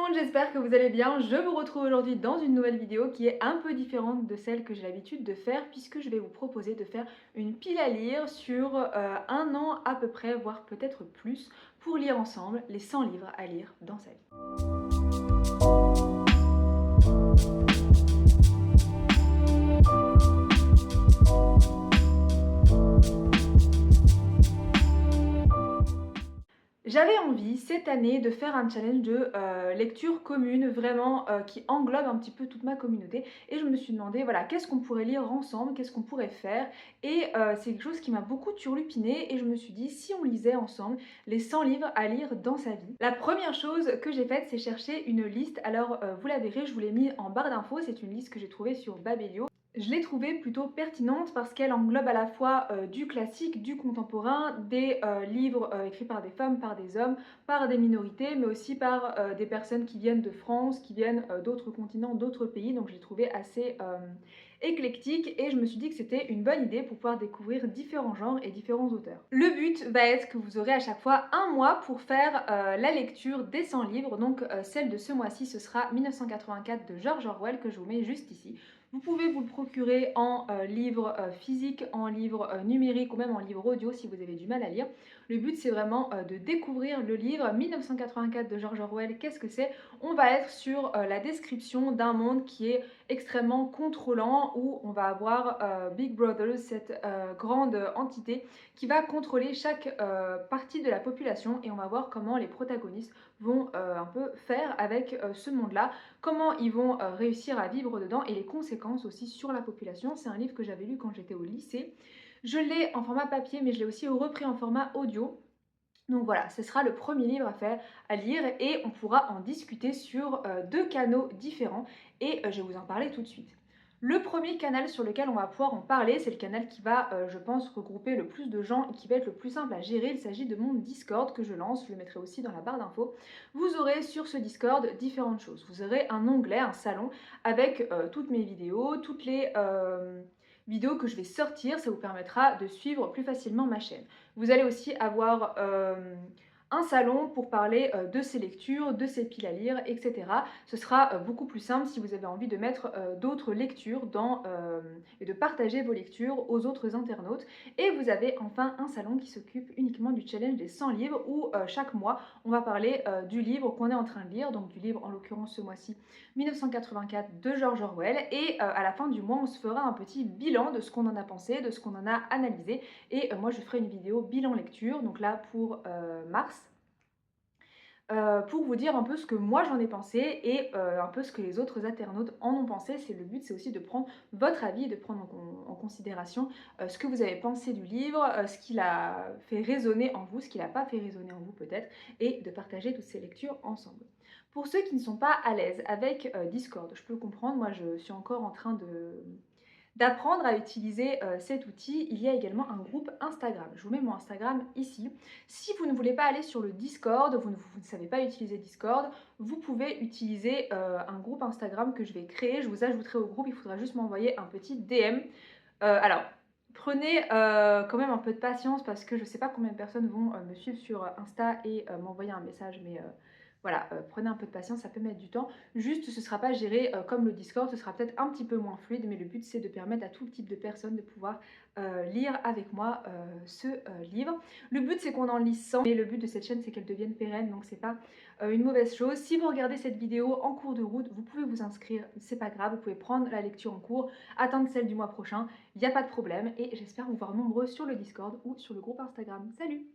monde, j'espère que vous allez bien. Je vous retrouve aujourd'hui dans une nouvelle vidéo qui est un peu différente de celle que j'ai l'habitude de faire puisque je vais vous proposer de faire une pile à lire sur un an à peu près, voire peut-être plus, pour lire ensemble les 100 livres à lire dans sa vie. J'avais envie cette année de faire un challenge de lecture commune, vraiment qui englobe un petit peu toute ma communauté. Et je me suis demandé, voilà, qu'est-ce qu'on pourrait lire ensemble, qu'est-ce qu'on pourrait faire. Et c'est quelque chose qui m'a beaucoup turlupiné. Et je me suis dit, si on lisait ensemble les 100 livres à lire dans sa vie. La première chose que j'ai faite, c'est chercher une liste. Alors, vous la verrez, je vous l'ai mis en barre d'infos. C'est une liste que j'ai trouvée sur Babelio. Je l'ai trouvée plutôt pertinente parce qu'elle englobe à la fois du classique, du contemporain, des livres écrits par des femmes, par des hommes, par des minorités, mais aussi par des personnes qui viennent de France, qui viennent d'autres continents, d'autres pays. Donc je l'ai trouvée assez éclectique et je me suis dit que c'était une bonne idée pour pouvoir découvrir différents genres et différents auteurs. Le but va être que vous aurez à chaque fois un mois pour faire la lecture des 100 livres. Donc celle de ce mois-ci, ce sera 1984 de George Orwell que je vous mets juste ici. Vous pouvez vous le procurer en livre physique, en livre numérique ou même en livre audio si vous avez du mal à lire. Le but c'est vraiment de découvrir le livre 1984 de George Orwell. Qu'est-ce que c'est? On va être sur la description d'un monde qui est extrêmement contrôlant où on va avoir Big Brother, cette grande entité qui va contrôler chaque partie de la population et on va voir comment les protagonistes vont un peu faire avec ce monde-là, comment ils vont réussir à vivre dedans et les conséquences aussi sur la population. C'est un livre que j'avais lu quand j'étais au lycée. Je l'ai en format papier, mais je l'ai aussi repris en format audio. Donc voilà, ce sera le premier livre à faire, à lire et on pourra en discuter sur deux canaux différents et je vais vous en parler tout de suite. Le premier canal sur lequel on va pouvoir en parler, c'est le canal qui va, je pense, regrouper le plus de gens et qui va être le plus simple à gérer. Il s'agit de mon Discord que je lance, je le mettrai aussi dans la barre d'infos. Vous aurez sur ce Discord différentes choses. Vous aurez un onglet, un salon, avec toutes mes vidéos, toutes les vidéos que je vais sortir. Ça vous permettra de suivre plus facilement ma chaîne. Vous allez aussi avoir un salon pour parler de ses lectures, de ses piles à lire, etc. Ce sera beaucoup plus simple si vous avez envie de mettre d'autres lectures et de partager vos lectures aux autres internautes. Et vous avez enfin un salon qui s'occupe uniquement du challenge des 100 livres où chaque mois on va parler du livre qu'on est en train de lire, donc du livre en l'occurrence ce mois-ci 1984 de George Orwell. Et à la fin du mois on se fera un petit bilan de ce qu'on en a pensé, de ce qu'on en a analysé. Et moi je ferai une vidéo bilan lecture, donc là pour mars, pour vous dire un peu ce que moi j'en ai pensé et un peu ce que les autres internautes en ont pensé. C'est le but, c'est aussi de prendre votre avis et de prendre en considération ce que vous avez pensé du livre, ce qu'il a fait résonner en vous, ce qu'il n'a pas fait résonner en vous peut-être, et de partager toutes ces lectures ensemble. Pour ceux qui ne sont pas à l'aise avec Discord, je peux comprendre, moi je suis encore en train d'apprendre à utiliser cet outil. Il y a également un groupe Instagram. Je vous mets mon Instagram ici. Si vous ne voulez pas aller sur le Discord, vous ne savez pas utiliser Discord, vous pouvez utiliser un groupe Instagram que je vais créer. Je vous ajouterai au groupe, il faudra juste m'envoyer un petit DM. Alors, prenez quand même un peu de patience parce que je ne sais pas combien de personnes vont me suivre sur Insta et m'envoyer un message, mais voilà, prenez un peu de patience, ça peut mettre du temps. Juste, ce ne sera pas géré comme le Discord, ce sera peut-être un petit peu moins fluide, mais le but c'est de permettre à tout type de personnes de pouvoir lire avec moi ce livre. Le but c'est qu'on en lise 100, mais le but de cette chaîne c'est qu'elle devienne pérenne, donc c'est pas une mauvaise chose. Si vous regardez cette vidéo en cours de route, vous pouvez vous inscrire, c'est pas grave, vous pouvez prendre la lecture en cours, attendre celle du mois prochain, il n'y a pas de problème, et j'espère vous voir nombreux sur le Discord ou sur le groupe Instagram. Salut!